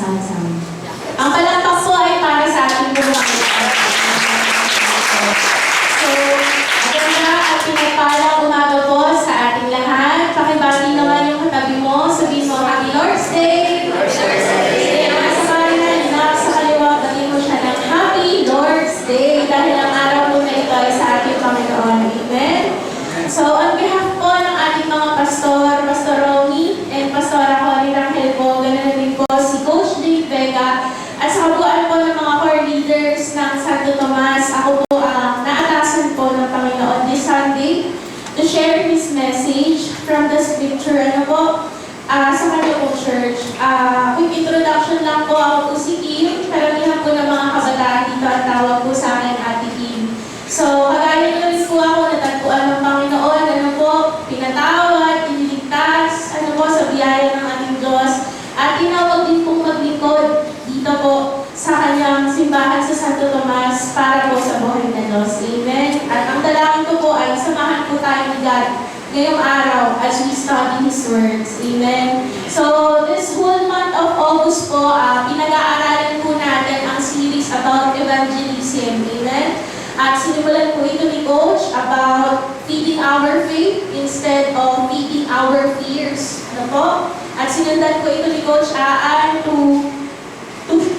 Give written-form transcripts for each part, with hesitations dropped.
sama-sama. Ang palakpak po ay para sa ating mga So, maganda at pinagpalang umaga po sa ating lahat. Pakibati naman yung katabi mo. Sabihin mo, Happy Lord's Day! Lord's Day! Sa kanan na sa kaliwa, batiin mo siya ng Happy Lord's Day dahil ang araw po na ito ay sa ating Panginoon. Amen? So, on behalf po ng ating mga pastor, Pastor Ronnie and Pastora Connie Rangel po, ganoon din po si Coach Dave Vega, at sa kabuuan po ng mga core leaders ng Santo Tomas, ako po ang naatasan po ng Panginoon this Sunday to share His message from the Scripture. Ano po? Sa kanya po church. Quick introduction lang po, ako po si Kim. Karamihan po ng mga kabataan dito ang tawag po sa akin Ate Kim. So, kagaya nyo rin po ako, natagpuan ng Panginoon, ano po, pinatawad, iniligtas, ano po, sa biyaya ng ating Diyos. At tinawag din pong maglingkod dito po sa kanyang simbahan sa Santo Tomas para po sa buhay ng Diyos. Amen? At ang dalangin ko po ay samahan po tayo ni God ngayong araw as we study His words. Amen? So, this whole month of August po, pinag-aaralan po natin ang series about evangelism. Amen? At sinimulan po ito ni Coach about feeding our faith instead of feeding our fears. Ano po? At sinundan po ito ni Coach Aan to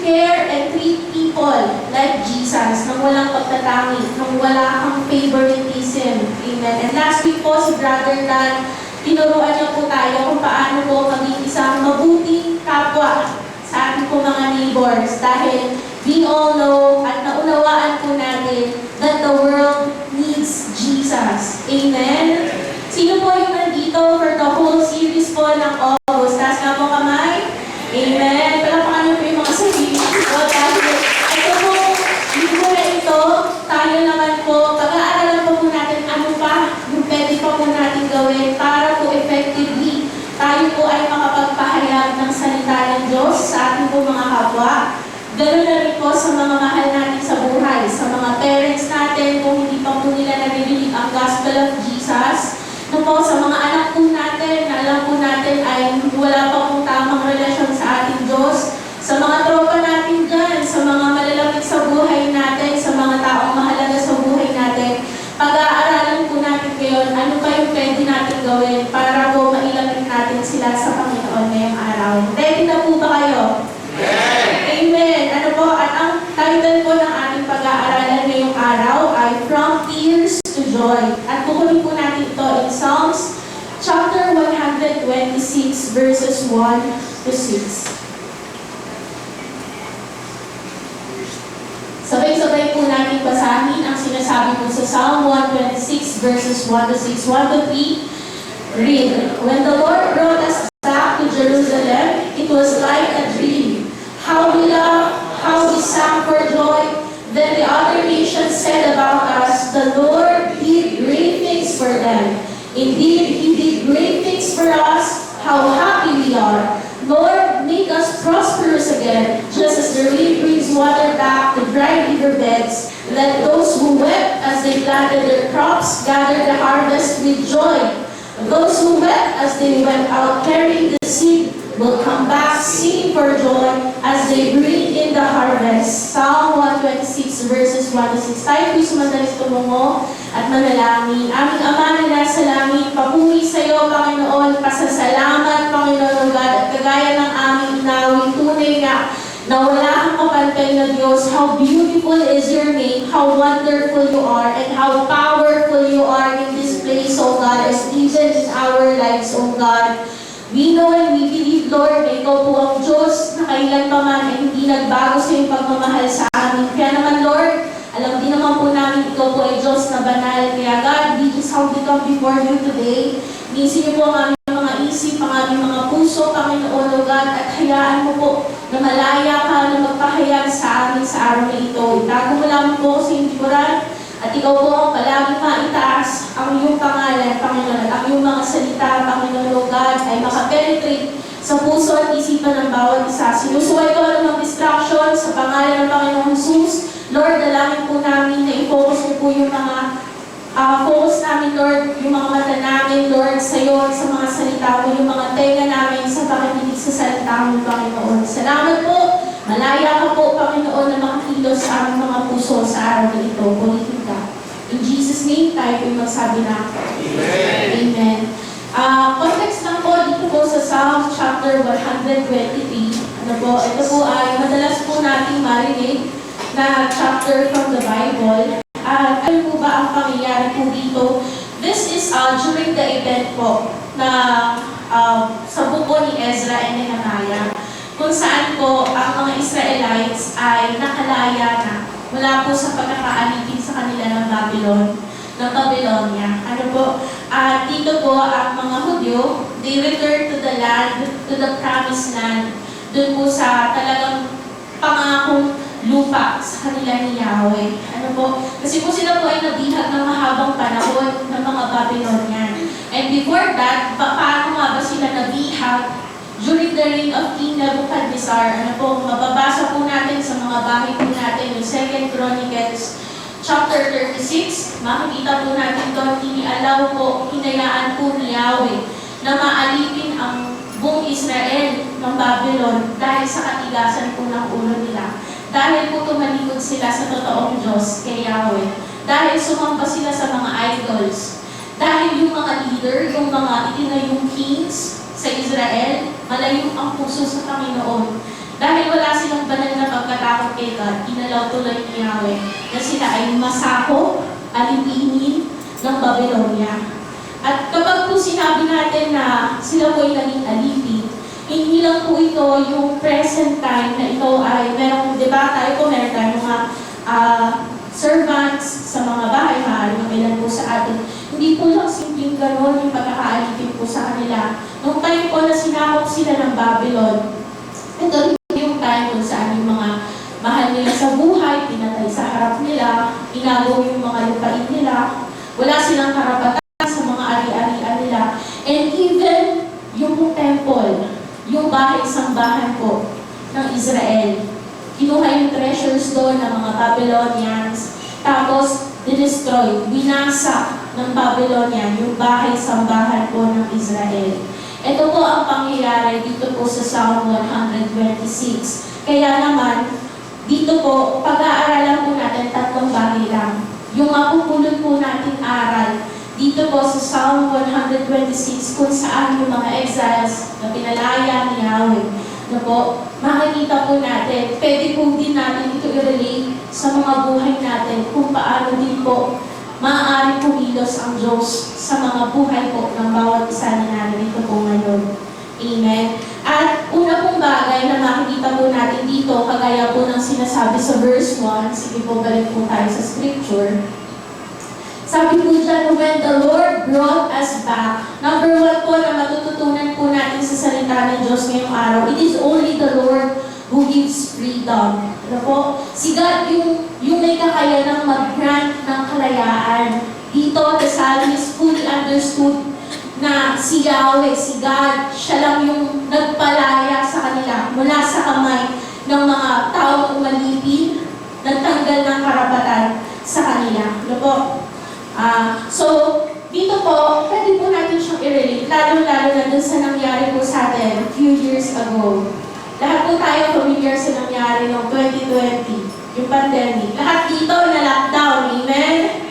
care and treat people like Jesus, nang walang pagtatangi, nang wala kang favoritism. Amen. And last week po, si Brother Dan, tinuruan niya po tayo kung paano po maging isang mabuting kapwa sa ating po mga neighbors. Dahil we all know at naunawaan po natin that the world needs Jesus. Amen? Sino po yung nandito for the whole series po ng August? Taas nga po kamay. Amen? Palapakan niyo po yung mga sarili ko. Dahil ito po, linggo na ito, tayo naman po, pag-aaralan po natin ano pa yung pwede pa po natin gawin para po effectively tayo po ay makapagpahayag ng salita ng Diyos sa ating po mga kapwa. Ganoon na rin po sa mga mahal natin sa buhay, sa mga parents natin kung hindi pa po nila naririnig ang gospel of Jesus. No po, sa mga anak po natin, na alam po natin ay wala pa pong tamang relasyon sa ating Diyos. Sa mga tropa natin dyan, sa mga malalapit sa buhay natin, sa mga taong mahalaga sa buhay natin, pag-aaralan po natin ngayon, ano pa yung pwede natin gawin para po mailapit natin sila sa Panginoon ngayong araw. Ready na po ba kayo? Amen. Ano po, at ang title po ng ating pag-aaralan ngayong araw ay From Tears to Joy. At kukunin po natin ito in Psalms chapter 126 verses 1 to 6. Sabay-sabay po natin basahin ang sinasabi po sa Psalm 126 verses 1 to 6. 1 to 3. Read. When the Lord brought us back to Jerusalem, it was like a dream. How we laughed, how we sang for joy. Then the other nations said about us, the Lord did great things for them. Indeed, He did great things for us. How happy we are. Lord, make us prosperous again, just as the rain brings water back to dry riverbeds. Let those who wept as they planted their crops gather the harvest with joy. Those who wept as they went out carrying the seed will come back singing for joy as they bring in the harvest. Psalm 126 verses 1 to 6. Tayo po'y sumandalis tumungo at manalangin. Aming Ama na nasa langit, papuri sa iyo, Panginoon, pasasalamat, Panginoon, O God, at kagaya ng aming inawing tunay nga na wala kang kapantay na Diyos. How beautiful is your name, how wonderful you are, and how powerful you are in this place, O God, as even in our lives, O God. We know and we believe, Lord, na Ikaw po ang Diyos na kailan pa man ay hindi nagbago sa iyong pagmamahal sa amin. Kaya naman, Lord, alam din naman po namin Ikaw po ay Diyos na banal. Kaya God, we just how we come before you today. Nisin niyo po ang aming mga isip, ang aming mga puso, Panginoon, O God, at hayaan mo po na malaya ka na magpahayag sa amin sa araw na ito. Itago mo lamang po sa iyong likuran. At ikaw po ang palaging maitaas ang iyong pangalan, Panginoon, at ang iyong mga salita, Panginoon, O God, ay makapenetrate sa puso at isipan ng bawat isa. Sinusuway ko ng mga distraction sa pangalan ng Panginoong Jesus. Lord, dalangin po namin na i-focus niyo po yung mga focus namin, Lord, yung mga mata namin, Lord, sa iyo, sa mga salita mo, yung mga tenga namin sa pakikinig sa salita mo, Panginoon. Salamat po kumilos sa aming mga puso sa araw na ito. Purihin ka. In Jesus' name, tayo po'y magsabi na Amen. Amen. Context lang po dito po sa Psalm chapter 123. Ano po, ito po ay madalas po nating marinig na chapter from the Bible. Ano po ba ang pangyayari po dito? This is during the event po na sa buko ni Ezra and Nehemiah, kung saan po ang mga Israelites ay nakalaya na mula po sa pagkakaalipin sa kanila ng Babylonia. Ano po? Dito po ang mga Hudyo, they return to the land, to the promised land, dun po sa talagang pangakong lupa sa kanila ni Yahweh. Ano po? Kasi po sila po ay nabihag ng mahabang panahon ng mga Babylonian. And before that, paano nga ba sila nabihag? During the reign of King Nebuchadnezzar, ano po, mababasa po natin sa mga bahay po natin, yung 2 Chronicles chapter 36, makikita po natin doon, inialaw po, hinayaan po ni Yahweh na maalipin ang buong Israel ng Babylon dahil sa katigasan po ng ulo nila. Dahil po tumalikod sila sa totoong Diyos kay Yahweh. Dahil sumamba sila sa mga idols. Dahil yung mga leader, yung mga itinayong kings sa Israel, malayo ang puso sa Panginoon. Dahil wala silang banal na pagkatakot kay God, inalaw tuloy ni Yahweh na sila ay masako, alipinin ng Babylonia. At kapag po sinabi natin na sila po ay naging alipin, hindi lang po ito yung present time na ito ay merong, di ba tayo po meron tayong mga servants sa mga bahay, maaaring mamilan po sa atin. Hindi po lang simpleng gano'n yung pagkakaalipin po sa kanila. Nung time po na sinakop sila ng Babylon, ito rin yung time kung saan yung mga mahal nila sa buhay, pinatay sa harap nila, inagaw yung mga lupain nila, wala silang karapatan sa mga ari-arian nila, and even yung temple, yung bahay-sambahan po ng Israel. Kinuha yung treasures doon ng mga Babylonians, tapos dinestroy, binasa ng Babylonian yung bahay-sambahan po ng Israel. Ito po ang pangyayari dito po sa Psalm 126. Kaya naman, dito po, pag-aaralan po natin tatlong bagay lang. Yung mapupulot po natin aral dito po sa Psalm 126 kung saan yung mga exiles na pinalaya ni Yahweh na po, makikita po natin, pwede po din natin ito i-relate sa mga buhay natin kung paano din po maaari pumilos ang Diyos sa mga buhay po ng bawat isa na narito po ngayon. Amen. At una pong bagay na makikita po natin dito, kagaya po ng sinasabi sa verse 1, sige po balik po tayo sa scripture. Sabi po dyan, when the Lord brought us back, number 1 po na matututunan po natin sa salita ng Diyos ngayong araw, it is only the Lord who gives freedom. Ano po? Si God yung may kakayanang mag-grant ng kalayaan. Dito, the psalmist fully understood na si Yahweh, si God, siya lang yung nagpalaya sa kanila mula sa kamay ng mga taong umalipin, nagtanggal ng karapatan sa kanila. Ano po? So, dito po, pwede po natin siyang i-relate, lalo-lalo na dun sa nangyari po sa atin a few years ago. Lahat po tayo familiar sa nangyari noong 2020, yung pandemic. Lahat dito na lockdown, amen?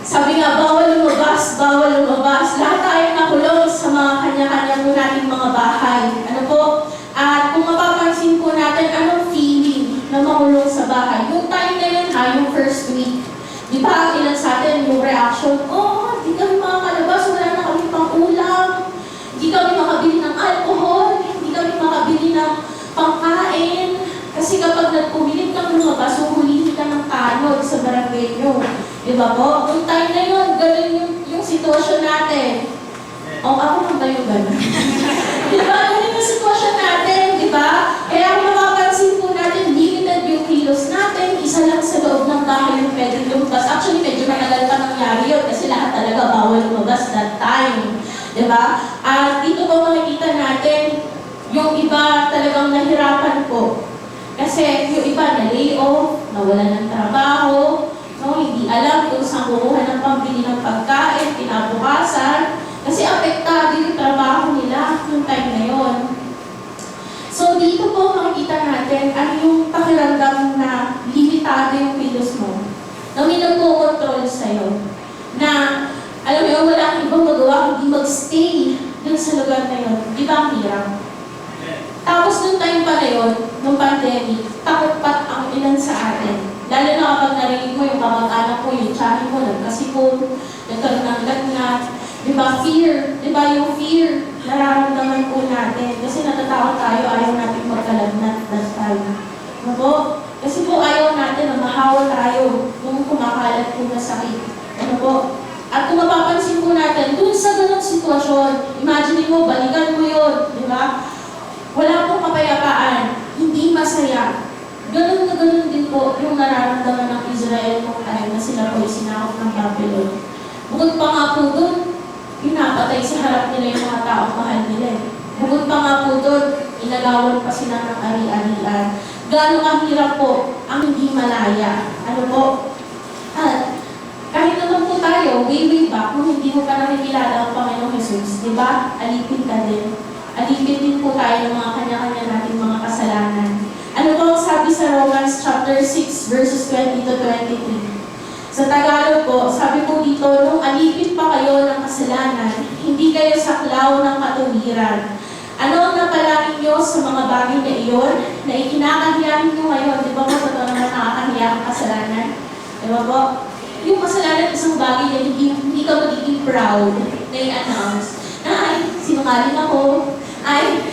Sabi nga, bawal lumabas, bawal lumabas. Lahat tayo nakulong sa mga kanya-kanya po nating mga bahay. Ano po? At kung mapapansin po natin, anong feeling na makulong sa bahay? Yung time na yun yung first week. Di ba ang ilan sa atin, yung reaction, di kami makakalabas, wala na kami pang ulam, di kami makabili ng alcohol, di kami makabili ng pangkain. Kasi kapag nagpumilit kang lumabas, huhulihin ka ng tanod sa barangay nyo. Di ba po? Yung time na yun, ganun yung sitwasyon natin. Ako lang tayo ganun. Di ba? Ganun yung sitwasyon natin, di ba? Kaya kung mapapansin po natin, limited yung kilos natin, isa lang sa loob ng bahay yung pwede lumabas. Actually, medyo matagal pa nangyari yun kasi lahat talaga bawal lumabas that time. Diba? At dito po makikita natin, yung iba talagang nahirapan po. Kasi yung iba na-lay-off, nawalan ng trabaho, hindi alam kung saan kukuha ng pambili ng pagkain, kinabukasan, kasi apektado yung trabaho nila yung time na yun. So dito po makikita natin ano yung pakiramdam na na may nagpo-control sa'yo. Na, alam mo yun, wala kang ibang magawa kundi mag-stay dun sa lugar na yun. Di ba ang hirap? Tapos nung time pa na yun, nung pandemic, takot pa ang ilan sa atin. Lalo na kapag narinig mo yung kamag-anak mo, yung tiyahin mo, nagkasipon, nagkaroon ng lagnat. Di ba, fear? Di ba yung fear? Nararamdaman po natin. Kasi natatakot tayo, ayaw natin magkalagnat that time. Ano po? Kasi po ayaw natin na mahawa tayo nung kumakalat po na sakit. Ano po? At kung mapapansin po natin, dun sa ganong sitwasyon, imagine mo, balikan mo yun, di ba? Wala pong kapayapaan, hindi masaya. Ganun na ganun din po yung nararamdaman ng Israel nung time na sila po sinakop ng Babylon. Bukod pa nga po dun, pinapatay sa harap nila yung mga taong mahal nila. Bukod pa nga po dun, inagawan pa sila ng ari-arian. Gano'ng kahirap po ang hindi malaya. Ano po? At kahit naman po tayo, way back, kung hindi mo pa nakikilala ang Panginoong Jesus, di ba? Alipin ka din. Alipin din po tayo ng mga kanya-kanya nating mga kasalanan. Ano po ang sabi sa Romans chapter 6, verses 20 to 23? Sa Tagalog po, sabi po dito, nung alipin pa kayo ng kasalanan, hindi kayo saklaw ng katuwiran. Ano ang napalangin nyo sa mga bagay na iyon na ikinakahiyahin nyo ngayon? Di ba po, totoo naman nakakahiya ang kasalanan? Di ba po? Yung kasalanan isang bagay na hindi ka magiging proud na i-announce. Ay, sinungaling ako. Ay,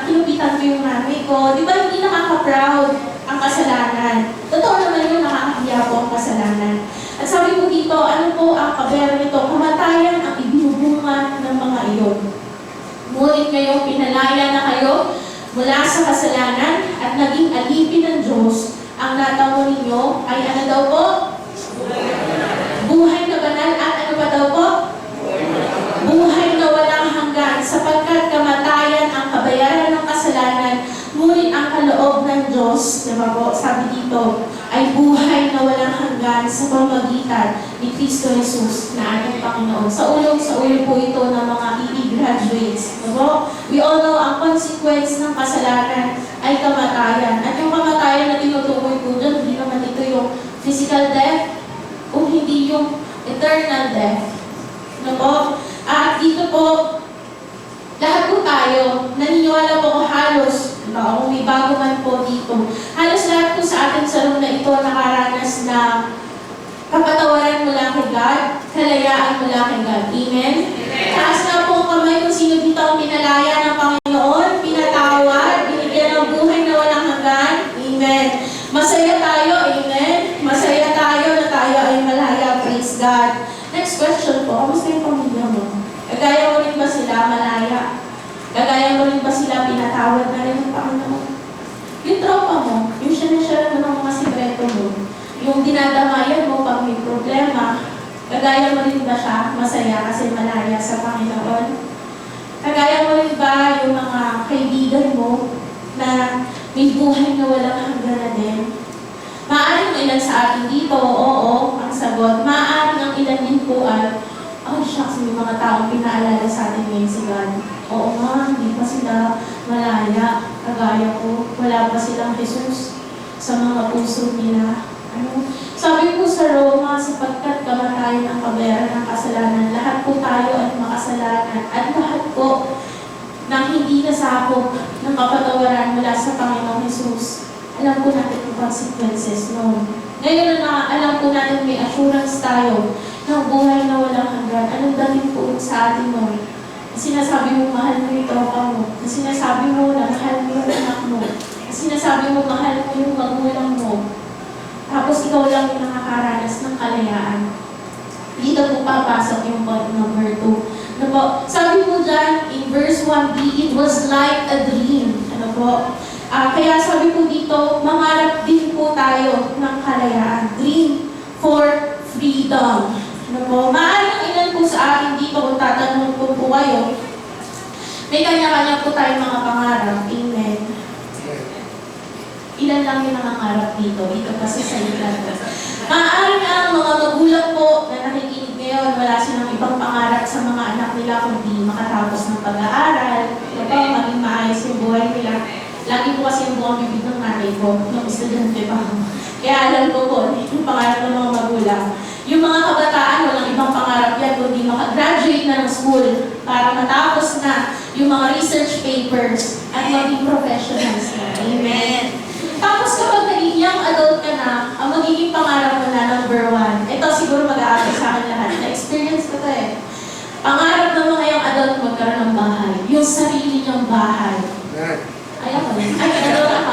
kinupitan ko yung mami ko. Di ba hindi nakaka-proud ang kasalanan? Totoo naman yung nakakahiya po ang kasalanan. At sabi po dito, ano po ang kabera nito? Kamatayan ang ibinubunga ng mga iyon. Ngunit ngayon, pinalaya na kayo mula sa kasalanan at naging alipin ng Diyos. Ang natamo ninyo ay ano daw po? Buhay na banal at ano pa daw po? Buhay na walang hanggan, sapagkat kamatayan ang kabayaran ng kasalanan, ngunit ang kaloob ng Diyos, diba po, sabi dito, ay buhay na walang hanggan sa pamamagitan ni Kristo Jesus na ating Panginoon. Sa ulo po ito ng mga graduates. Diba? We all know ang consequence ng kasalanan ay kamatayan. At yung kamatayan na tinutukoy po dyan, hindi naman ito yung physical death, kung hindi yung eternal death. Ano po? At dito po, lahat po tayo, naniniwala po ko halos, kung may bago man po dito, halos lahat po sa atin sa room na ito nakaranas na kapatawaran mula kay God, kalayaan mula kay God. Amen? Taas na po ang kamay kung sino dito ang pinalaya ng Panginoon, pinatawad, binigyan ng buhay na walang hanggan. Amen. Masaya tayo. Amen. Masaya tayo na tayo ay malaya. Praise God. Next question po, kamusta yung pamilya mo? Kagaya mo rin ba sila malaya? Kagaya mo rin ba sila pinatawad na rin ng Panginoon? Yung tropa mo, yung sinashare mo ng mga sikreto mo, yung dinadamayan mo pag may problema, kagaya mo rin ba siya masaya kasi malaya sa Panginoon? Kagaya mo rin ba yung mga kaibigan mo na may buhay na walang hanggan na din? Maaaring ang ilan sa atin dito, oo, ang sagot. Maaaring ang ilan din po ay, oh shucks, may mga taong pinaalala sa atin ngayon si God. Oo nga, hindi pa sila malaya. Kagaya ko, wala pa silang Jesus sa mga puso nila. Ano? Sabi po sa Roma, sapagkat kamatayan ang kabayaran ng kasalanan, lahat po tayo ay makasalanan at lahat po nang hindi nasakop ng kapatawaran mula sa Panginoong Jesus. Alam po natin yung consequences noon. Ngayon na alam po natin may assurance tayo ng buhay na walang hanggan. Anong dating po sa atin noon? Sinasabi mo mahal mo yung tropa mo. Sinasabi mo na mahal mo yung anak mo. Sinasabi mo mahal mo yung magulang mo. Tapos ikaw lang yung nakakaranas ng kalayaan. Dito po papasok yung point number 2. Ano po? Sabi po dyan, in verse 1b, it was like a dream. Ano po? Kaya sabi po dito, mangarap din po tayo ng kalayaan. Dream for freedom. Ano po? Maaaring ilan po sa akin dito, kung tatanong po kayo, may kanya-kanya po tayong mga pangarap. Amen. Ilan lang yung nangangarap dito. Ito kasi sa ilan. Maaaring ang mga magulang po na nakikinig ngayon, wala silang ibang pangarap sa mga anak nila kundi makatapos ng pag-aaral, maging maayos yung buhay nila. Lagi po kasi yung buong bibig ng nanay ko, nung estudyante pa ako. Kaya alam ko po, yung pangarap ng mga magulang. Yung mga kabataan, walang ibang pangarap yan kundi makagraduate na ng school para matapos na yung mga research papers at maging professionals na. Amen. Tapos kapag naging young adult ka na, ang magiging pangarap mo na number 1. Ito siguro mag-aaral sa akin lahat. Na-experience ko to eh. Pangarap ng mga young adult magkaroon ng bahay. Yung sarili niyang bahay. Ay, ako rin. Ay, adult ako.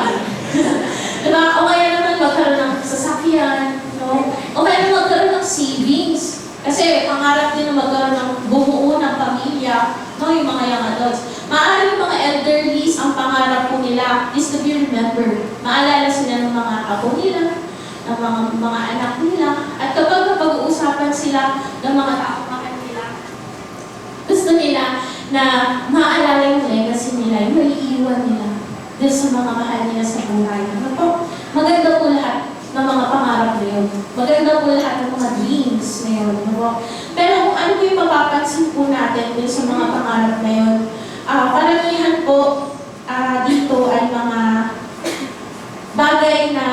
Diba? O kaya naman magkaroon ng sasakyan, no? O kaya naman magkaroon ng savings. Kasi pangarap din na magkaroon ng bumuo ng pamilya, no? Yung mga young adults. Maaaring mga elderlies, ang pangarap po nila is to be remembered. Maalala sila ng mga apo nila, ng mga anak nila. At kapag napag-uusapan sila ng mga tao-mahal nila, gusto nila na maaalala yung legacy nila, yung maiiwan nila dun sa mga mahal nila sa buhay. Ano po? Maganda po lahat ng mga pangarap na yun. Maganda po lahat ng mga dreams na yun. Ano po? Pero kung ano po yung mapapansin po natin dun sa mga pangarap na yun, karamihan po dito ay mga bagay na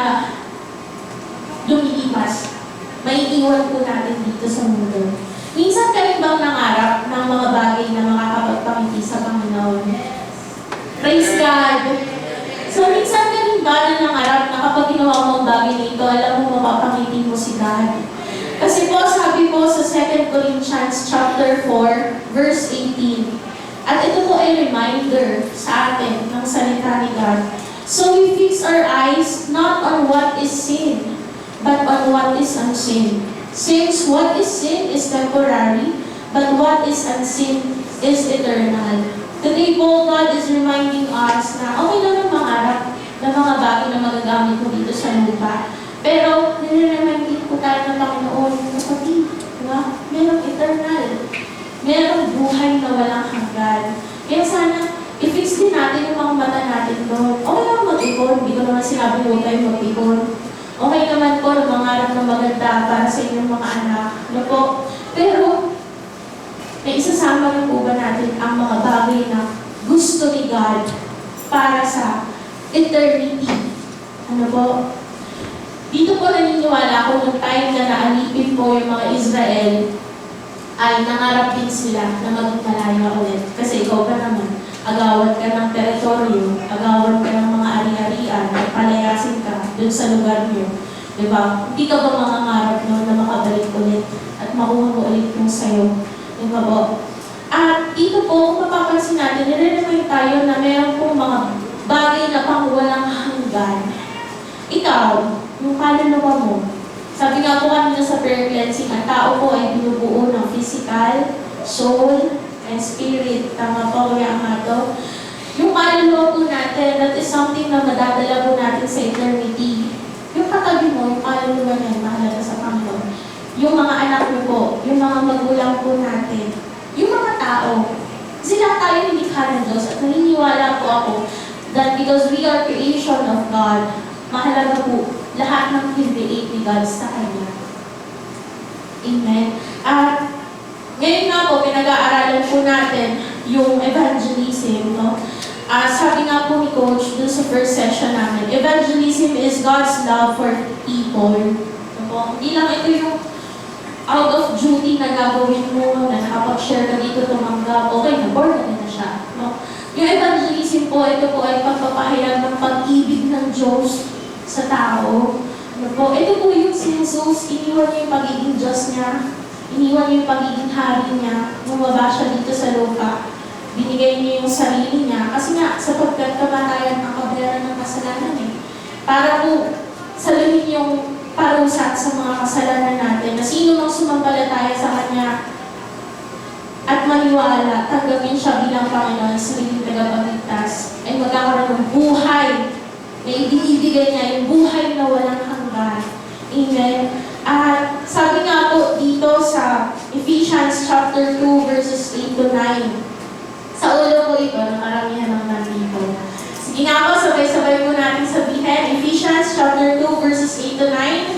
lumilipas. May iwan po natin dito sa mundo. Minsan kayo bang nangarap ng mga bagay na makakapagpangiti sa Panginoon? Praise God! So, minsan ka rin ba na nangarap na kapag ginawa mo ang bagay na ito, alam mo mapapangiti mo si God? Kasi po, sabi po sa 2 Corinthians chapter 4, verse 18, at ito po ay reminder sa atin ng salita ni God. So we fix our eyes not on what is seen, but on what is unseen. Since what is seen is temporary, but what is unseen is eternal. Today po, God is reminding us na okay lang mangarap ng mga bagay na magagamit mo dito sa lupa. Pero, nire-remind din po tayo ng Panginoon, kapatid, diba? Merong eternal. Merong buhay na walang hanggan. Kaya sana, i-fix din natin yung mga mata natin doon. Okay lang mag-ipon. Hindi ko naman sinabi huwag kayo mag-ipon. Okay naman po na mangarap na maganda para sa inyong mga anak. Ano po? Pero, may isasama rin po ba natin ang mga bagay na gusto ni God para sa eternity? Ano po? Dito po naniniwala ako nung time na naalipin po yung mga Israel, ay nangarap din sila na maging malaya ulit. Kasi ikaw ka naman, agawad ka ng teritoryo, agawad ka ng mga ari-arian, at palayasin ka dun sa lugar niyo. Diba? Hindi ka ba mangangarap noon na makabalik ulit at makuha mo ulit yung sayo? Diba po? At dito po, kung mapapansin natin, nire-remind tayo na meron pong mga bagay na pang walang hanggan. Ikaw, yung kaluluwa mo, sabi nga po kanina sa prayer cleansing, ang tao po ay binubuo ng physical, soul, and spirit. Tama po, Kuya Amato. Yung kaluluwa po natin, that is something na madadala po natin sa eternity. Yung katabi mo, yung kaluluwa niya, mahalaga sa Panginoon. Yung mga anak mo po, yung mga magulang po natin, yung mga tao, sila tayo hindi ka ng Diyos. At naniniwala po ako that because we are creation of God, mahalaga po lahat ng create ni God sa Kanya. Amen. At ngayon nga po, pinag-aaralan po natin yung evangelism. No? Sabi nga po ni Coach dun sa first session namin, evangelism is God's love for people. No? Hindi lang ito yung out of duty na gagawin mo, na nakapag-share ka dito, tumanggap, okay, na-board na siya. No? Yung evangelism po, ito po ay pagpapahayag ng pag-ibig ng Diyos sa tao. Ano po? Ito po yung si Jesus, iniwan niya yung pagiging Diyos niya, iniwan niya yung pagiging hari niya, bumaba siya dito sa lupa, binigay niya yung sarili niya, kasi nga, sapagkat kamatayan ang kabayaran ng kasalanan eh. Para po, saluhin yung parusa sa mga kasalanan natin, na sino mang sumampalataya sa Kanya at maniwala, tanggapin siya bilang Panginoon sa sariling tagapagligtas, ay magkakaroon ng buhay na ibinibigay niya, yung buhay na walang hanggan. Amen. At sabi nga po dito sa Ephesians chapter 2 verses 8 to 9. Sa ulo po ito, ng karamihan ng nandito. Sige nga po, sabay-sabay po natin sabihin. Ephesians chapter 2 verses 8 to 9.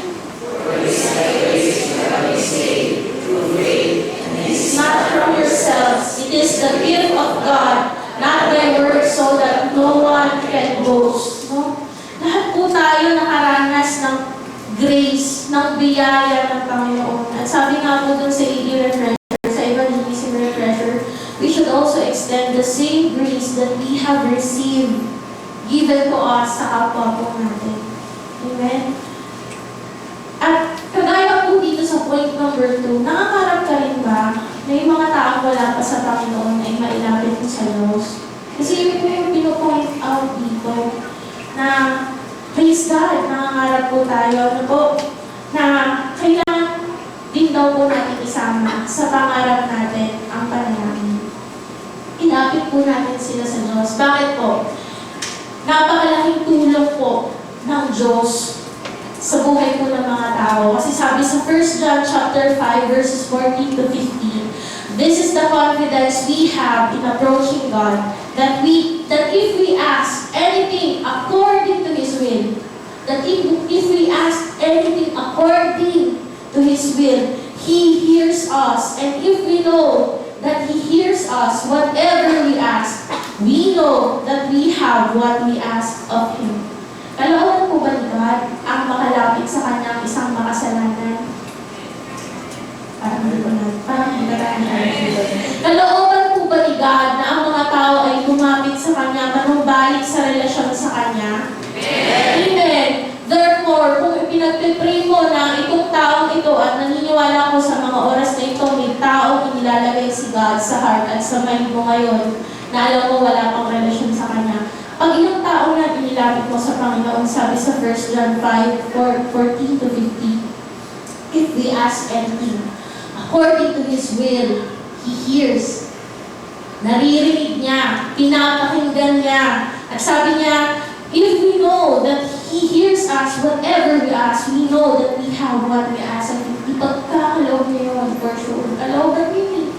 It's not from yourselves, it is the gift of God, not by works, so that no one can boast. No? Lahat po tayo nakaranas ng grace, ng biyaya ng Panginoon. At sabi nga po dun sa refresher, sa evangelism refresher, we should also extend the same grace that we have received, given to us sa kapwa po natin. Amen? At kagaya po dito sa point number 2, nakakarap ka rin ba na yung mga taong wala pa sa Panginoon ay mailapit mo sa Diyos? Kasi yun po yung pino-point out dito na praise God, nangangarap po tayo ano po, na kailangan din daw po natin isama sa pangarap natin ang panalangin. Ilapit po natin sila sa Diyos. Bakit po? Napakalaking tulong po ng Diyos sa buhay po ng mga tao. Kasi sabi sa 1 John chapter 5 verses 14 to 15, this is the confidence we have in approaching God, that if we ask anything according to His will, that if we ask anything according to His will, He hears us. And if we know that He hears us, whatever we ask, we know that we have what we ask of Him. Kalooban po ba ni God ang makalapit sa Kanyang isang makasalanan? Parang hindi na kalooban po ba ni God na ang mga tao ay lumapit sa Kanya, manumbalik sa relasyon sa Kanya? Amen. Therefore, kung pinagpipray mo na itong taong ito at naniniwala ko sa mga oras na ito, may taong inilalagay si God sa heart at sa mind mo ngayon na alam mo wala pang relasyon sa Kanya. Pag ilang tao na inilapit mo sa Panginoon, sabi sa 1 John 5, 14 to 15, if we ask anything according to His will, He hears. Naririnig niya, pinapakinggan niya. At sabi niya, if we know that He hears us, whatever we ask, we know that we have what we ask. At ipagkakaloob niya yun, for sure. Kalooban yun.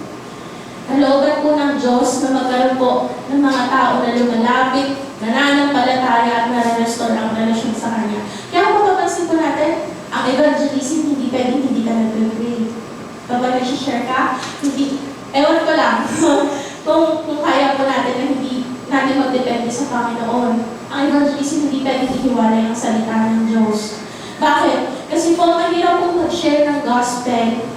Kalooban po ng Diyos na magkaroon po ng mga tao na lumalapit, nananampalataya at nare-restore ang relasyon sa Kanya. Kaya kung mapapansin po natin, ang evangelism hindi pwedeng hindi ka nag-pray. Kapag nag-share ka, hindi, ewan ko lang, kung kaya po natin na hindi natin magdepende sa Panginoon. Ang evangelism hindi pwedeng ihiwalay ang salita ng Diyos. Bakit? Kasi po mahirap pong mag-share ng gospel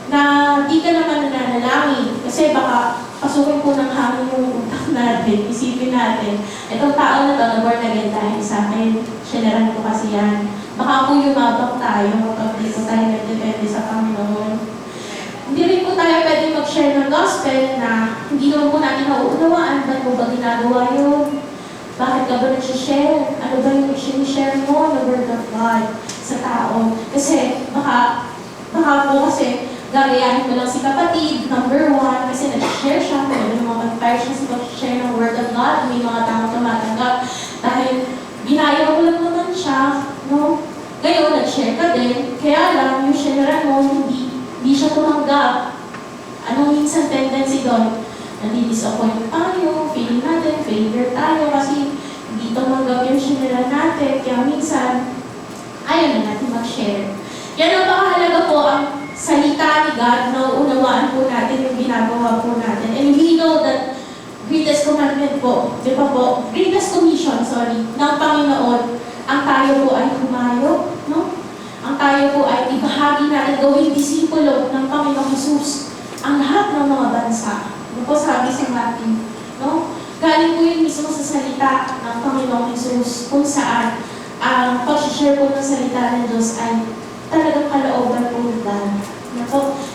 na di ka naman nananalangin. Kasi baka pasukin po ng hangin yung utak natin, isipin natin, itong tao na ito, na-born again tayo sa akin, sharean ko kasi yan. Baka po yumabang tayo kapag di po tayo nagdepende sa Panginoon. Hindi rin po tayo pwede mag-share ng gospel na hindi naman po natin nauunawaan. Ba't mo ba ginagawa yun? Bakit ka ba nag-share? Ano ba yung share mo na word of God sa tao? Kasi baka po kasi gagayahin mo lang si kapatid, number 1, kasi nag-share siya, may mga mag-fire siya sa pag-share ng word of God, may mga taong tumatanggap. Dahil ginaya mo lang naman siya, no? Ngayon, nag-share ka din, kaya lang yung share mo, hindi siya tumanggap. Anong minsan tendency doon? Nadi-disappoint tayo, feeling natin, failure tayo, kasi hindi tumanggap yung share natin, kaya minsan, ayaw na natin mag-share. Yan ang pakahalaga po ang salita ni God, nauunawaan po natin yung ginagawa po natin. And we know that greatest commandment po, di ba po, greatest commission, ng Panginoon, ang tayo po ay humayo, no? Ang tayo po ay ibahagi natin, gawing disipulo ng Panginoong Jesus, ang lahat ng mga bansa. Ano po sabi sa Matthew, no? Galing po yun mismo sa salita ng Panginoong Jesus, kung saan ang pag-share po ng salita ng Diyos ay talagang kalooban po ng God.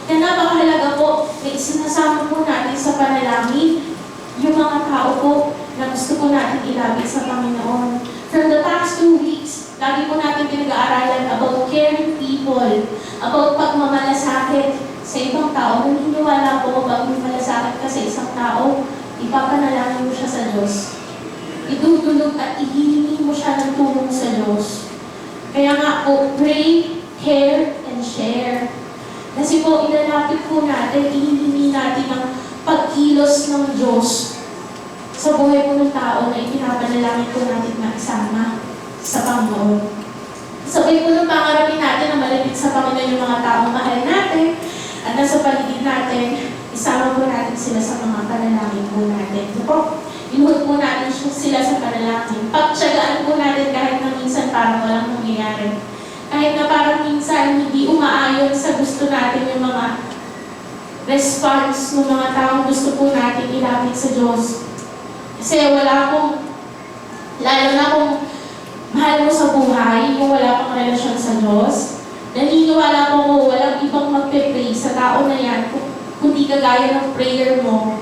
Kaya napakahalaga po na isinasama po natin sa panalangin yung mga tao po na gusto po natin ilapit sa Panginoon. From the past 2 weeks, lagi po natin pinag-aaralan about caring people, about pagmamalasakit sa ibang tao. Naniniwala po pag may malasakit ka sa isang tao, ipapanalangin mo siya sa Diyos. Itutulog at ihihingi mo siya ng tulong sa Diyos. Kaya nga po, pray, care, and share. Kasi po, ilalapit po natin, ihihingi natin ang pagkilos ng Diyos sa buhay po ng tao na ipinapanalangin po natin maisama sa Panginoon. Sabay po ng pangarapin natin na malapit sa Panginoon yung mga taong mahal natin at nasa paligid natin, isama po natin sila sa mga panalangin po natin. Inuhod po natin sila sa panalangin. Pagtsagaan po natin kahit na minsan parang walang nangyayari. Kahit na minsan hindi umaayon sa gusto natin yung mga response ng mga taong gusto po natin ilapit sa Diyos. Kasi lalo na kung mahal mo sa buhay, yung wala pang relasyon sa Diyos, naniniwala ko walang ibang magpe-pray sa tao na yan kundi kagaya ng prayer mo.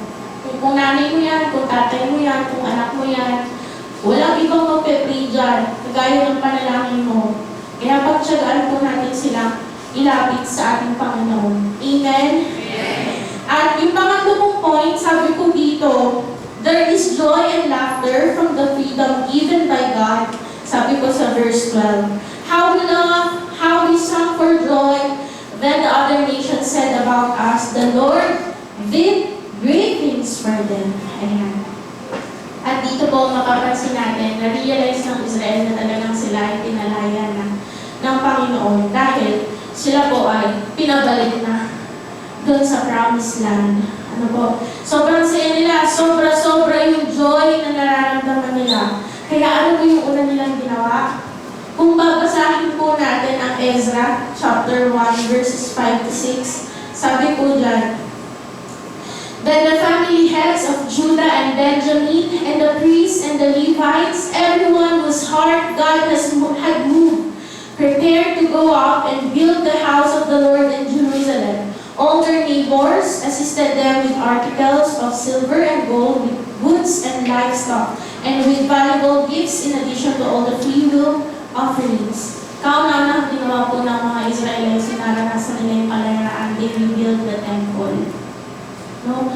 Kung nanay mo yan, kung tatay mo yan, kung anak mo yan, walang ibang magpe-pray dyan, kagaya ng panalangin mo. Kaya pagtsagaan po natin silang ilapit sa ating Panginoon. Amen? At yung pangatlo kong point, sabi ko dito, there is joy and laughter from the freedom given by God. Sabi ko sa verse 12. How we love, how we sung for joy, then the other nations said about us, the Lord did great things for them. Ayan. At dito po mapapansin natin, na-realize ng Israel na talagang sila ay tinalayan ng Panginoon dahil sila po ay pinabalik na doon sa promised land. Ano po? Sobrang saya nila, sobra-sobra yung joy na nararamdaman nila. Kaya ano po yung una nilang ginawa? Kung babasahin po natin ang Ezra chapter 1 verses 5 to 6, sabi po dyan, then the family heads of Judah and Benjamin, and the priests and the Levites, everyone whose heart God had moved, prepared to go up and build the house of the Lord in Jerusalem. All their neighbors assisted them with articles of silver and gold, with goods and livestock, and with valuable gifts in addition to all the freewill offerings. Kauna-una ang ginawa po ng mga Israelites, naranasan nila yung kalayaan, they rebuilt the temple. No?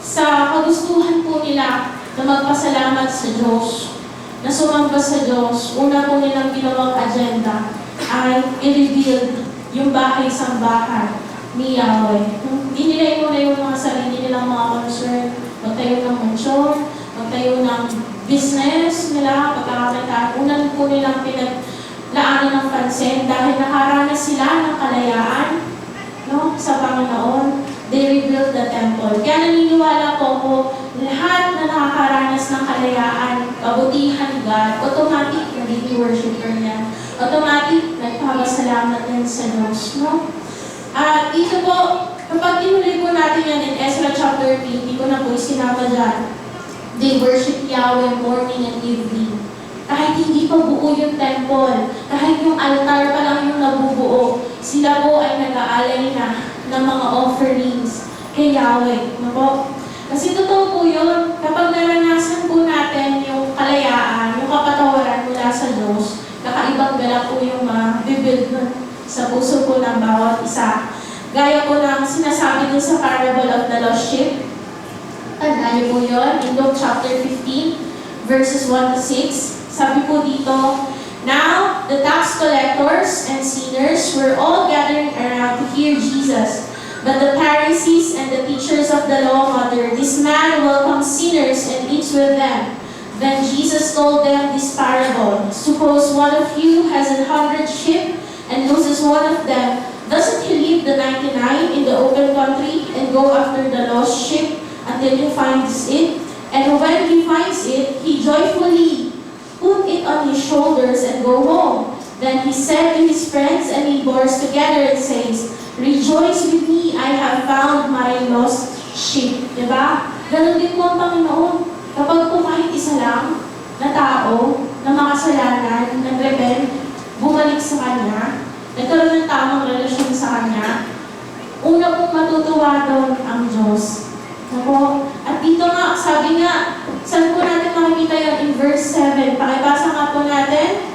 Sa kagustuhan po nila na magpasalamat sa Diyos, na sumamba sa Diyos, una po nilang ginawang agenda ay i-rebuild yung bahay-sambahan ni Yahweh. Hindi nila inuna yung mga sarili nilang mga concern, magtayo ng mansyon, magtayo ng business nila, pagkakakitaan. Unan po nilang pinaglaanan ng pansin dahil nakaranas sila ng kalayaan, no, sa Panginoon. They rebuilt the temple. Kaya naniniwala po lahat na nakakaranas ng kalayaan, kabutihan God, automatic nagiging worshiper niya. Automatic nagpapasalamat din sa Diyos, no? At dito po, kapag tinuloy po natin yan in Ezra chapter 3, hindi ko na po isinama dyan. They worship Yahweh morning and evening. Kahit hindi pa buo yung temple, kahit yung altar pa lang yung nabubuo, sila po ay nag-aalay na ng mga offerings kay Yahweh. No po? Kasi totoo po yun, kapag naranasan po natin yung kalayaan, yung kapatawaran mula sa Diyos, kakaibang galak po yung bibuild sa puso po ng bawat isa. Gaya po ng sinasabi dun sa parable of the lost sheep. Tandaan niyo po yun, in Luke chapter 15, verses 1 to 6. Sabi po dito, now the tax collectors and sinners were all gathering around to hear Jesus. But the Pharisees and the teachers of the law muttered, this man welcomes sinners and eats with them. Then Jesus told them this parable. Suppose one of you has 100 sheep and loses one of them. Doesn't he leave the 99 in the open country and go after the lost sheep until he finds it? And when he finds it, he joyfully put it on his shoulders and go home. Then he said to his friends and neighbors together and says, rejoice with me, I have found my lost sheep. Diba? Ganun din po ang Panginoon. Kapag po kahit isa lang na tao, na makasalanan, nag-repent, bumalik sa Kanya, nagkaroon ng tamang relasyon sa Kanya, una pong matutuwa doon ang Diyos. Ako, at dito nga, sabi nga, saan po natin makikita yan in verse 7? Pakibasa nga po natin.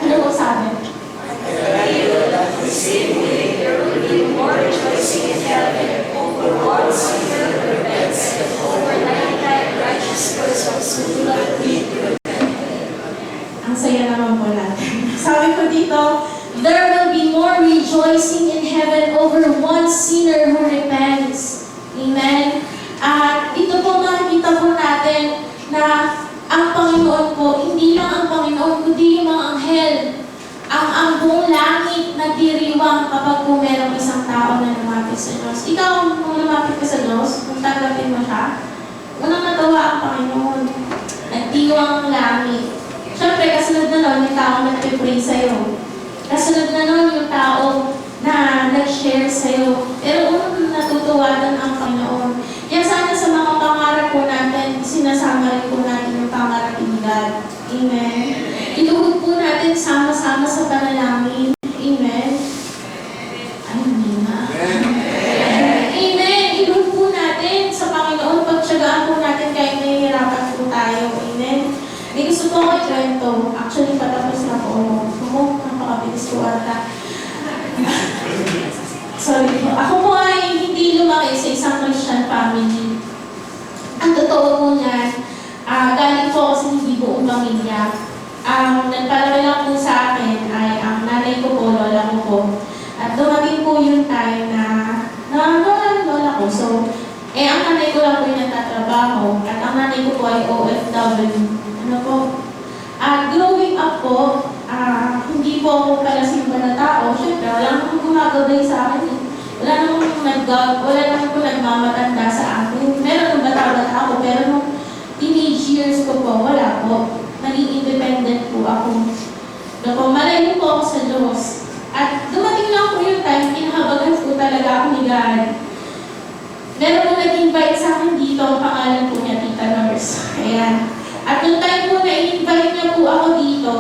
Ano po sabi? Ang saya naman po natin. Sabi ko dito, there will be more rejoicing in heaven over one sinner who repents. Amen? At ito po makikita po natin na ang Panginoon po, hindi lang ang Panginoon, kundi yung mga anghel. Ang buong langit nagdiriwang kapag po merong isang tao na lumapit sa Diyos. Ikaw, kung lumapit ka sa Diyos, kung tanggapin mo siya, unang natawa ang Panginoon. Nagdiwang ang langit. Siyempre, kasunod na nun, may tao nagpipray sa'yo. Kasunod na nun yung tao na nag-share sa'yo. Pero unang natutuwanan ang Panginoon. Yan sana sa mga pangarap po natin, sinasama rin po natin yung pangarap ni God. Amen. Iluhod po natin sama-sama sa panalangin. Amen. Ay, hindi na. Amen. Iluhod po natin sa Panginoon. Pagtsagaan po natin kahit nahihirapan po tayo. Amen. May gusto po ako ikwento. Actually, patapos na po ako. Napakabilis ko ata. Sorry po. Ako po ay hindi lumaki sa isang Christian family. Ang totoo po niyan, galing po ako sa hindi buong pamilya. Ang nagpalaki lang po sa akin ay ang nanay ko po, lola ko po. At dumating po yung time na lola ko. So, ang nanay ko lang po yung nagtatrabaho. At ang nanay ko po ay OFW. Ano po? Growing up po, hindi po ako pala simba na tao. Siyempre, wala namang gumagabay sa akin. Wala namang po nagmamatanda sa akin. Meron nung bata-bata ako, pero nung teenage years ko po, wala po. Naging independent po ako. Malayo po ako sa Diyos. At dumating lang po yung time, kinahabagan po talaga ako ni God. Meron po nag-invite sa akin dito, ang pangalan po niya, Tita Nurse. Ayan. At nung time po na i-invite niya po ako dito,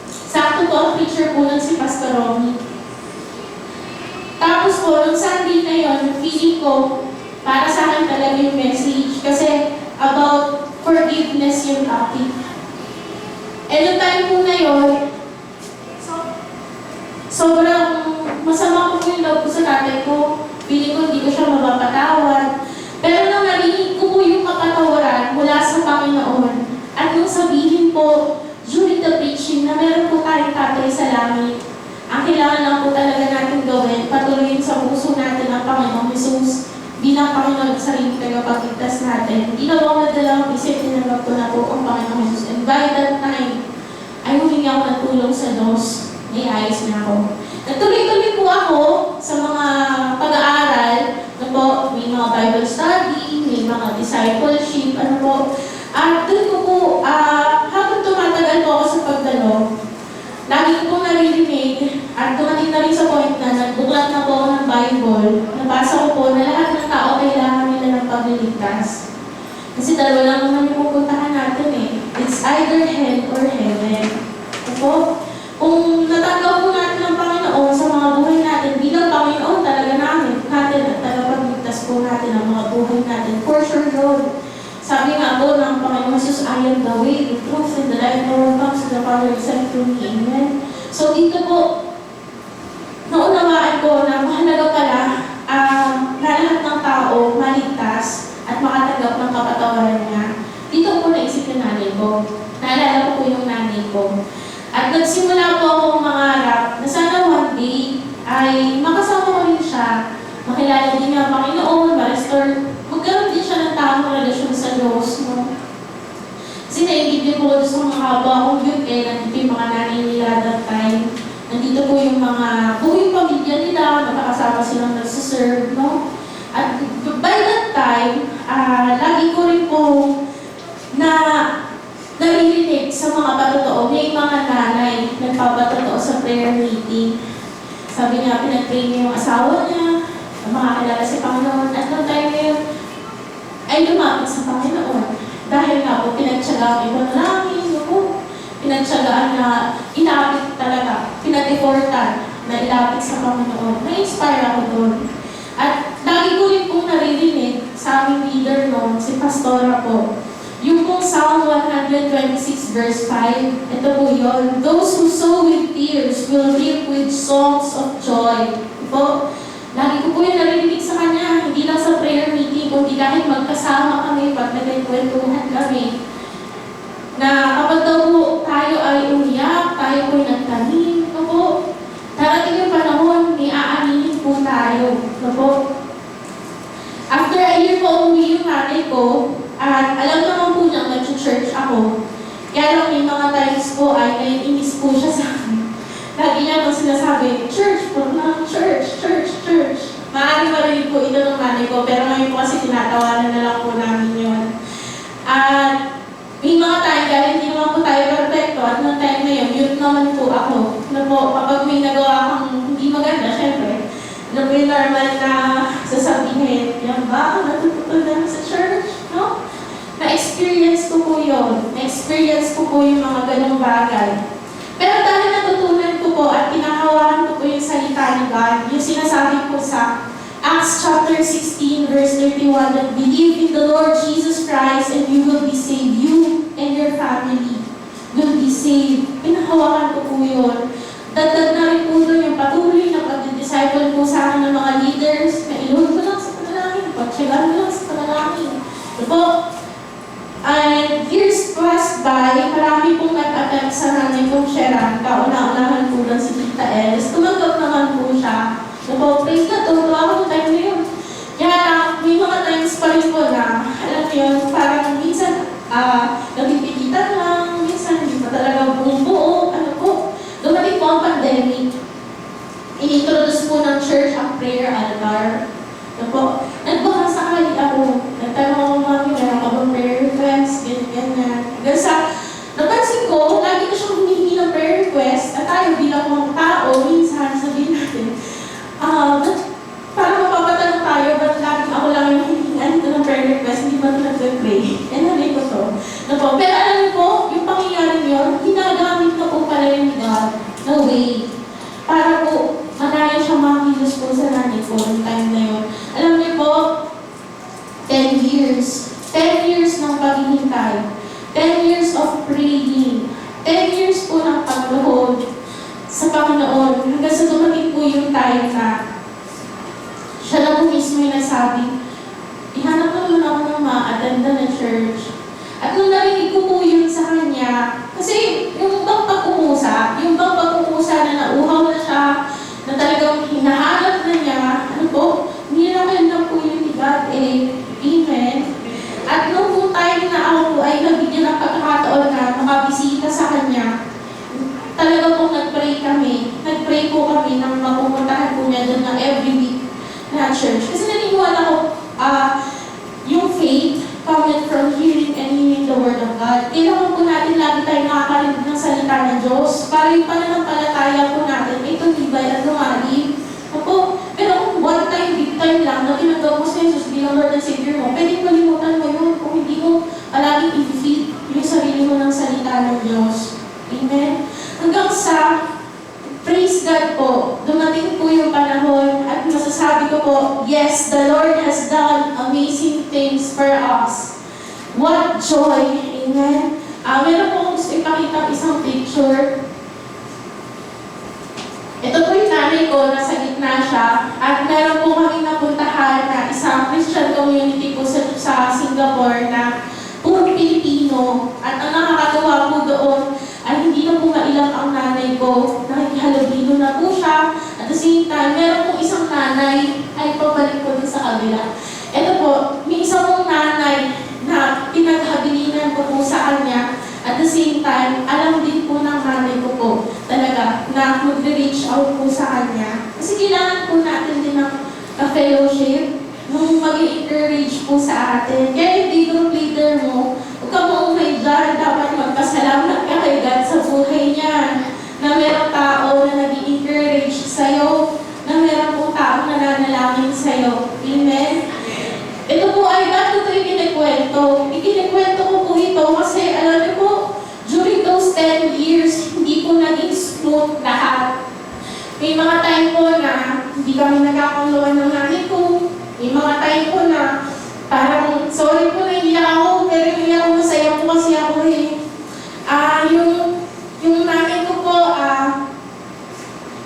sakto po ang preacher po nun si Pastor Romy. Tapos po, nung Sunday na yun, feeling ko, para sa akin talaga yung message. Kasi about forgiveness yung topic. Nung time po na yun, sobrang masama po yung loob ko sa tatay ko. Feeling ko hindi ko siya mapapatawad. Pero nung narinig ko po yung kapatawaran mula sa Panginoon, at nung sabihin po, during the preaching, na meron po tayong tatay sa langit, ang kailangan lang po talaga natin gawin, patuloyin sa puso natin ang Panginoong Jesus bilang Panginoon sa sarili tagapagligtas natin. Ginawa na dalawang isip, tinanggap ko na po ang Panginoong Jesus. And by that time, ay humingi ako ng tulong sa Diyos. May ayos na ako. Nagtuloy-tuloy po ako sa mga pag-aaral, may mga Bible study, may mga discipleship, At doon ko po, habang tumatagal po ako sa pagdalo, lagi ko pong naririnig at dumating na rin sa point na nagbuklat na po ako ng Bible. Nabasa ko po na lahat ng tao kailangan nila ng pagliligtas. Kasi dalawa lang naman yung pupuntahan natin eh. It's either hell or heaven. Kung natanggap po natin ng Panginoon sa mga buhay natin, bilang Panginoon talaga natin at tagapagligtas po natin ang mga buhay natin. For sure, Lord. Sabi nga po ng Panginoon Jesus, I am the way, the truth, and the life. No one comes to the Father except through me. Amen. So dito po, naunawaan ko na mahalaga pala na lahat ng tao maligtas at makatanggap ng kapatawaran niya. Dito po naisip yung nanay ko. Naalala ko po yung nanay ko. At nagsimula po akong mangarap na sana one day ay makasama ko rin siya, makilala din niya ang Panginoon, ma-restore, magkaroon din siya ng tamang relasyon sa Diyos. Kasi naigid po ko sa mga haba akong yun nandito yung mga nanay nila that time. Nandito po yung mga buong pamilya nila, nakakasama silang nagsiserve, At by that time, lagi ko rin po naririnig sa mga patotoo. May mga nanay nagpapatotoo sa prayer meeting. Sabi niya, pinag-pray niya yung asawa niya, makakilala si Panginoon. At noong time na yun, ay lumapit sa Panginoon. Dahil nga po, pinagtsagaan ito na langin, pinagtsagaan na ilapit talaga, pinag-effortan na ilapit sa Panginoon. Na-inspire ako doon. At lagi ko rin pong naririnig sa aming leader noon, si Pastora po, yung pong Psalm 126 verse 5, ito po yun, those who sow with tears will reap with songs of joy. Lagi ko po yung narinig sa kanya, hindi lang sa prayer meeting, kundi kahit magkasama kami, pag nagkwentuhan kami, na kapag daw po tayo ay umiyak, tayo po ay nagtanim, darating yung panahon, may aaninin po tayo. After a year po umuwi yung nanay ko, at alam naman po niya, mag-church ako. Kaya lang may mga times po ay naiinis po siya sa akin. Lagi niya po sinasabi, church po na, church. Maaari marinig po ito ng nanay ko, pero ngayon po kasi tinatawanan na lang po namin yun. At may mga time, dahil hindi naman po tayo perfecto, at noong time na yun naman po ako, na po, kapag may nagawa kang hindi maganda, syempre, alam mo yung normal na sasabihin, yan ba ang natutunan sa church, no? Na-experience ko po yun. Na-experience ko po yung mga ganong bagay. Pero dahil natutunan ko po at kinakawahan ko po yung salita ni God, yung sinasabi po sa Acts chapter 16, verse 31, that believe in the Lord Jesus Christ and you will be saved. You and your family will be saved. Pinakawakan ko po yun. Dagdag na rin po doon yung patuloy na pag-disciple po sa akin ng mga leaders na iluhod ko lang sa panalangin, pagtsagaan ko lang sa panalangin. Po, and years passed by, marami pong nag-attempt sa nanay kong Sharon, kauna-unahan po lang si Tita Els. Tumanggap naman po siya. Praise God, tuwa ako ng time na yun. Kaya lang, may mga times pa rin po na, alam mo yun, parang minsan, nagpipilitan lang, minsan hindi pa talaga bumubuo, ano po. Dumating po ang pandemic. Inintroduce po ng church ang prayer altar. Ano po, nagbaka sakali ako. Nagtanong ako, mami, meron ka bang prayer request? Ganyan. Hanggang sa, napansin ko, lagi na siyang humihingi ng prayer request, at tayo bilang mga tao, minsan sabihin natin, parang mapapatanong tayo, ba't lagi ako lang yung hihingan ito ng prayer request, hindi ba ito nag-pray? Nanay ko to. Pero alam niyo po, yung pangyayari yun, ginagamit na po pala yung God na way para po manaya siya makilos po sa nanay ko yung time na yun. Alam niyo po, 10 years. 10 years ng paghihintay. 10 years of praying. 10 years po ng pagluhod sa Panginoon. Hanggang sa dumating po yung time na siya na po mismo yung nagsabi, ihanap naman ako ng ma-attenda na church. At nung narinig ko po yun sa kanya, kasi yung bang pagkukusa na nauhaw na siya, na talagang hinahanap na niya, ano po, niraman lang po yun ni God, amen. At nung po time na ako po ay nabigyan ng pagkakataon na makabisita sa kanya, talaga po nag-pray kami. Nag-pray po kami nang mapupuntahan po niya doon na every week na church. Kasi naniniwala ko, yung faith coming from hearing and hearing the Word of God. Kailangan po natin lagi tayo nakakarinig ng salita ng Diyos para yung pananampalataya po natin ay tumibay at lumalim. Pero kung one time, big time lang na tinanggap mo si Jesus bilang Lord and Savior mo, pwedeng malimutan mo yun kung hindi mo palaging i-feed yung sarili mo ng salita ng Diyos. Amen? Hanggang sa praise God po, dumating po yung panahon at masasabi ko po, yes, the Lord has done amazing things for us. What joy! Amen? Meron po akong gusto ipakita isang picture. Ito po yung nanay ko, nasa gitna siya. At meron po kami napuntahan na isang Christian community po sa Singapore na puro Pilipino. At ang nakakatawa po doon, ay hindi na po mailang ang nanay ko. Nakikihalubilo na po siya. At the same time, meron po isang nanay ay pabalik po din sa kabila. Ito po, may isang pong nanay na pinaghabilinan ko po sa kanya. At the same time, alam din po ng nanay ko po talaga na mag-reach out po sa kanya. Kasi kailangan po natin din ng fellowship nung mag-encourage po sa atin. Kaya yung group leader mo, huwag ka maumay dyan, dapat magpasalamat ka kay God sa buhay niya. Na merong tao na nag-encourage sa'yo, na merong po tao na nanalangin sa'yo. Amen? Ito po ay ba't ito ikinikwento? Ikinikwento ko po ito kasi alam niyo po, during those 10 years, hindi po naging smooth lahat. May mga time po na hindi kami nagkakuluan ng nanay ko. May mga time po na parang, sorry po na iiyak ako, pero iiyak ako, masaya po kasi ako eh. Yung nanay ko po,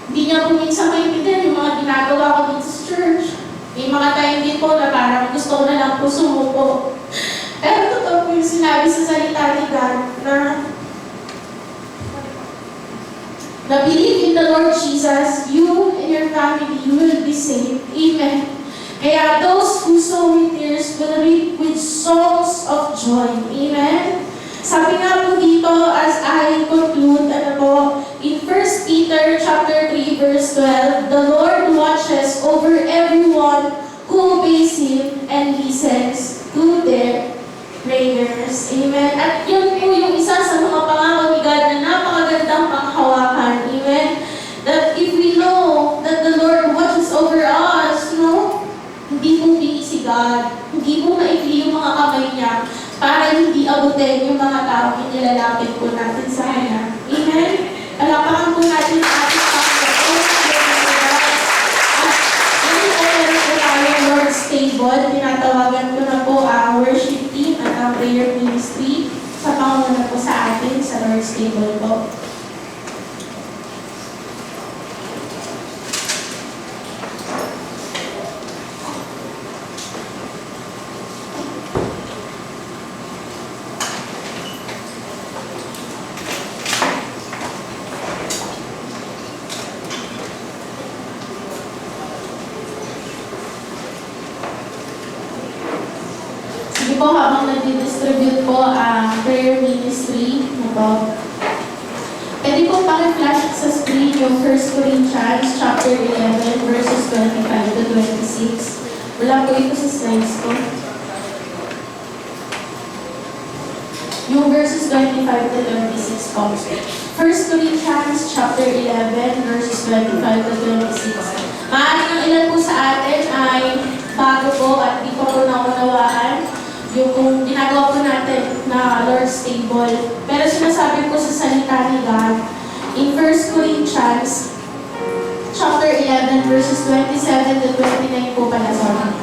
hindi niya po minsan maintindihan yung mga ginagawa ko dito sa church. May mga time din po na parang gusto ko na lang po sumuko. Pero totoo po yung sinabi sa salita ni God na believe in the Lord Jesus, you and your family will be saved. Amen. Kaya those who sow with tears will reap with songs of joy. Amen. Sabi nga po dito, as I conclude, in 1 Peter chapter 3, verse 12, the Lord watches over everyone who obeys Him and listens to their prayers. Amen. At yun po yung isa sa mga pangako ni God na napakagandang panghawakan. Amen. para hindi abutin yung mga taong inilalapit po natin sa Kanya. Amen? Palapakan po natin ang ating Panginoon. At ngayon po tayo Lord's Table. Tinatawagan ko na po ang worship team at ang prayer ministry sa pangunguna po sa atin sa Lord's Table po. Po, habang nag-distribute po ang prayer ministry na po. Pwede po paki-flash sa screen yung 1 Corinthians chapter 11 verses 25 to 26. Wala po ito sa slides ko. Yung verses 25 to 26 po. 1 Corinthians chapter 11 verses 25 to 26. Maaaring ang ilan po sa atin ay bago po at di pa po naunawaan yung ginagawa po natin na Lord's Table. Pero sinasabi po sa salita ni God, in 1 Corinthians, chapter 11, verses 27 to 29 po pala, sorry.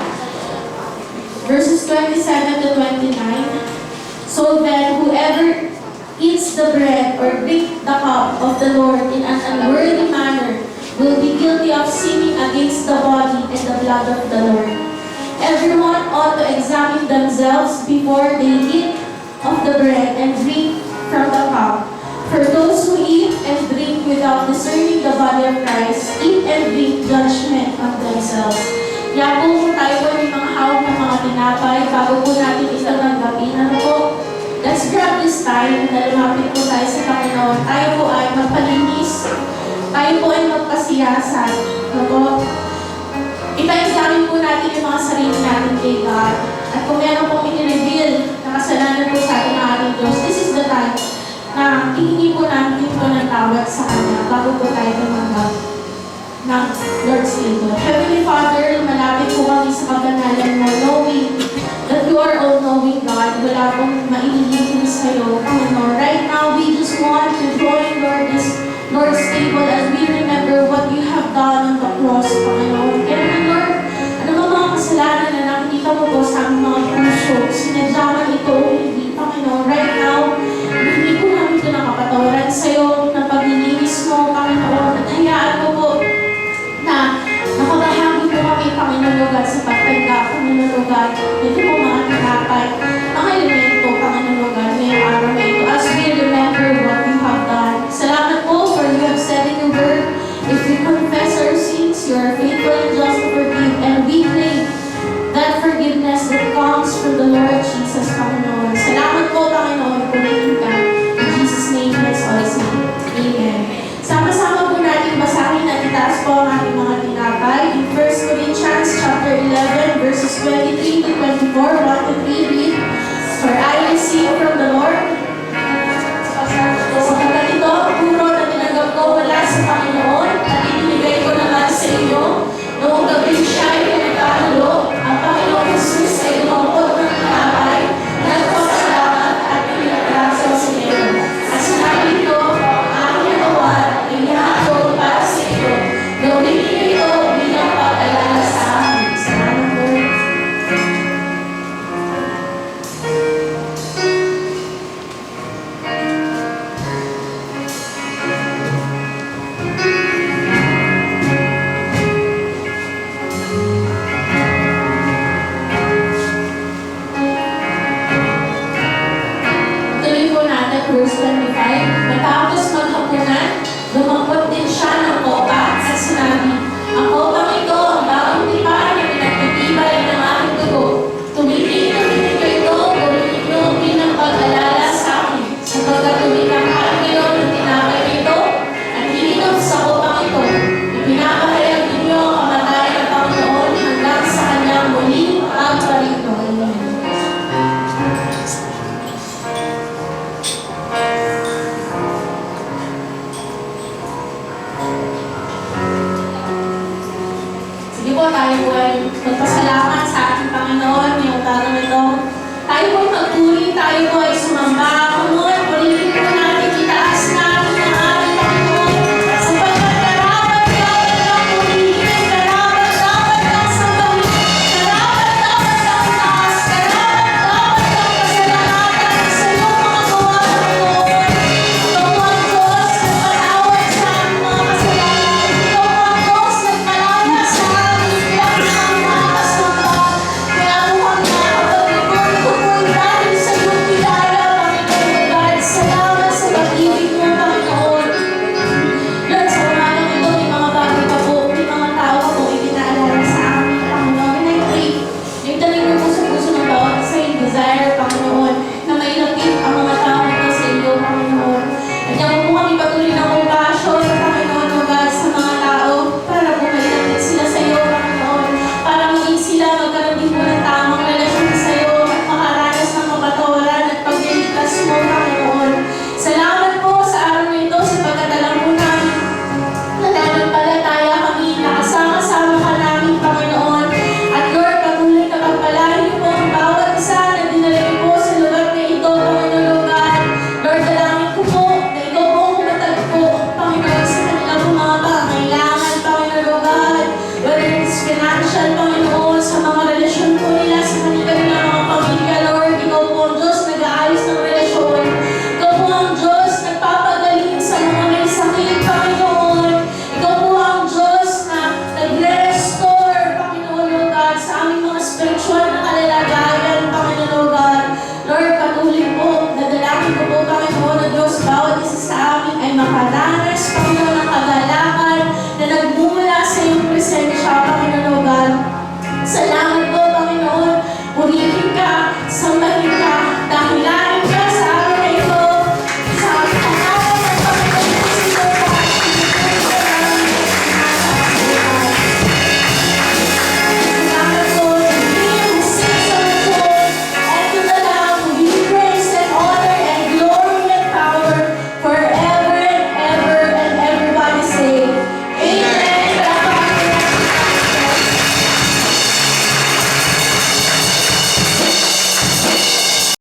Verses 27 to 29, so then, whoever eats the bread or drink the cup of the Lord in an unworthy manner will be guilty of sinning against the body and the blood of the Lord. Everyone ought to examine themselves before they eat of the bread and drink from the cup. For those who eat and drink without discerning the body of Christ, eat and drink judgment on themselves. Kaya po kung tayo po may mga hawak ng mga tinapay, bago po natin ito tanggapin, ano po, let's grab this time na lumapit po tayo sa Panginoon. Tayo po ay magpalinis, tayo po ay magpasiyasan. Ano po? Ipa-examine po natin yung mga sarili natin kay God. At kung meron pong i-reveal na kasalanan po sa ating ating Diyos, this is the time na hihingi po natin po ng tawad sa Kanya bago po tayo tumanggap ng Lord's Table. Heavenly Father, malapit po kami sa kabanalan mo, knowing that you are all-knowing God. Wala pong maililihim sa'yo, Panginoon. Right now, we just want to join Lord's Table as we remember what you have done on the cross, Panginoon. Kaya Lord, ano ba mga kasalanan na nakikita mo po sa aming mga puso? Sinadya man ito o hindi, Panginoon. Right now, hindi ko namin ito nakapatawaran sa'yo na paglilinis mo, Panginoon. At hayaan mo po na nakabahagi po kami, Panginoon Lugad, sa pagtanda, Panginoon Lugad. Ito po mga tinapay, mga elemento, Panginoon Lugad, ngayong araw na ito. As we remember what you have done. Salamat po for you have said in your word, if we confess our sins, you are faithful and just to forgive, and we claim that forgiveness that comes from the Lord Jesus, Panginoon. Salamat po, Panginoon, purihin ka. In Jesus' name, let's always say, Amen. Sama-sama po natin basahin at itaas po ang ating mga tinapay. In 1 Corinthians chapter 11, verses 23 to 24, 1 to 3, read, for I received from the Lord. Sapagkat ito, puro na tinanggap ko mula sa Panginoon at ibinigay ko naman sa inyo. Noong gabi siya ay pinagkanulo, ang Panginoon Jesus ay lumangkot ng tinapay, nagpasalamat at pinagkaso sa inyo. At sinabi ito, ang ginawa ay hinahakot para sa inyo. Gawin niyo ito bilang pag-alala sa amin. Salamat po. Tuloy po natin, verse 25. Matapos maghapunan, lumangkot din siya ng kopa at sinabi, ang kopang ito ang bagong tipan na pinagtitibay ng aking dugo. Tumitin niyo ito, gawin niyo bilang pag-alala sa akin. Sapagkat tumitakal kayo ng tinapay ito at ininom sa kopang ito. Ipinapahayag ninyo ang kamatayan ng Panginoon hanggang sa kanyang muling pagparito. Amen. sa